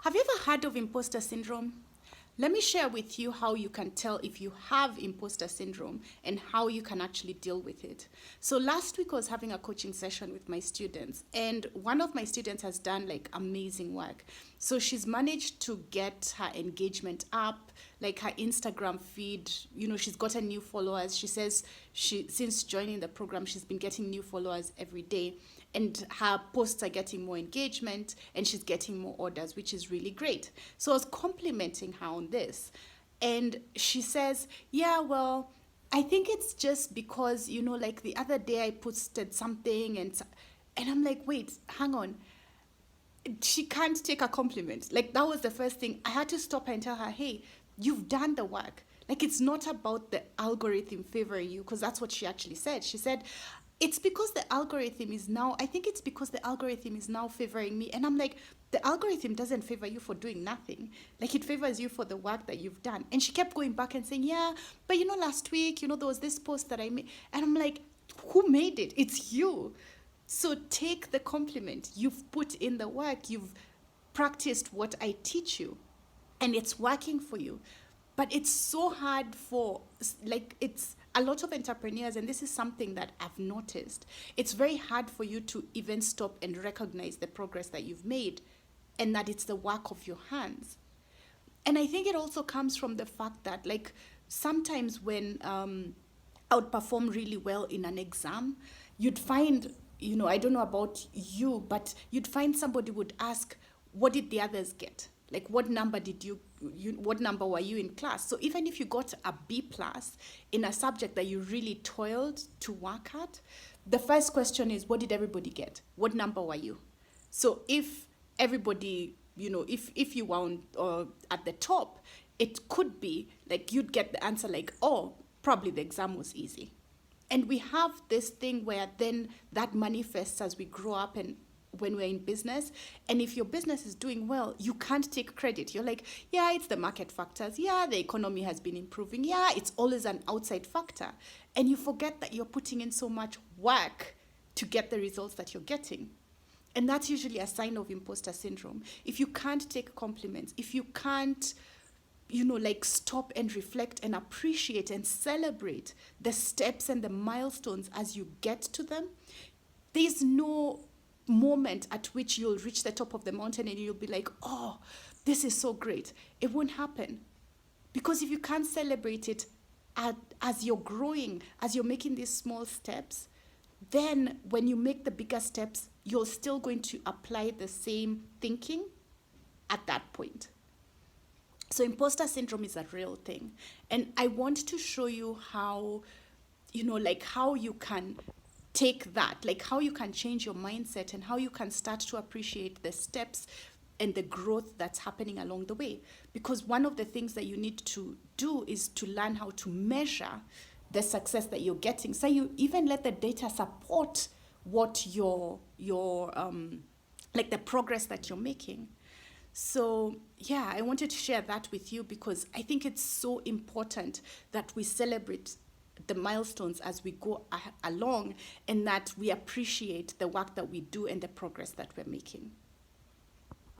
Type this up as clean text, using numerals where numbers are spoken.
Have you ever heard of imposter syndrome? Let me share with you how you can tell if you have imposter syndrome and how you can actually deal with it. So last week I was having a coaching session with my students, and one of my students has done like amazing work. So she's managed to get her engagement up, like her Instagram feed, she's gotten new followers. She says since joining the program she's been getting new followers every day, and her posts are getting more engagement and she's getting more orders, which is really great. So I was complimenting her on this, and she says, yeah, well, I think it's just because, like the other day I posted something, and I'm like, wait, hang on, she can't take a compliment. Like, that was the first thing. I had to stop her and tell her, hey, you've done the work. Like, it's not about the algorithm favoring you, because that's what she actually said. She said, it's because the algorithm is now, I think it's because the algorithm is now favoring me. And I'm like, the algorithm doesn't favor you for doing nothing. Like, it favors you for the work that you've done. And she kept going back and saying, yeah, but last week, there was this post that I made. And I'm like, who made it? It's you. So take the compliment. You've put in the work. You've practiced what I teach you, and it's working for you. But it's so hard for, like, it's a lot of entrepreneurs, and this is something that I've noticed. It's very hard for you to even stop and recognize the progress that you've made and that it's the work of your hands. And I think it also comes from the fact that, like, sometimes when I would perform really well in an exam, you'd find, I don't know about you, but you'd find somebody would ask, what did the others get? Like, what number did what number were you in class? So even if you got a B plus in a subject that you really toiled to work at, the first question is, what did everybody get? What number were you? So if everybody, if you were at the top, it could be like you'd get the answer like, oh, probably the exam was easy. And we have this thing where then that manifests as we grow up and when we're in business. And if your business is doing well, you can't take credit. You're like, yeah, it's the market factors. Yeah, the economy has been improving. Yeah, it's always an outside factor. And you forget that you're putting in so much work to get the results that you're getting. And that's usually a sign of imposter syndrome. If you can't take compliments, if you can't like stop and reflect and appreciate and celebrate the steps and the milestones as you get to them, there's no moment at which you'll reach the top of the mountain and you'll be like, oh, this is so great. It won't happen. Because if you can't celebrate it as you're growing, as you're making these small steps, then when you make the bigger steps, you're still going to apply the same thinking at that point. So imposter syndrome is a real thing. And I want to show you how, like how you can take that, like how you can change your mindset and how you can start to appreciate the steps and the growth that's happening along the way. Because one of the things that you need to do is to learn how to measure the success that you're getting. So you even let the data support what like the progress that you're making. So yeah, I wanted to share that with you because I think it's so important that we celebrate the milestones as we go along and that we appreciate the work that we do and the progress that we're making.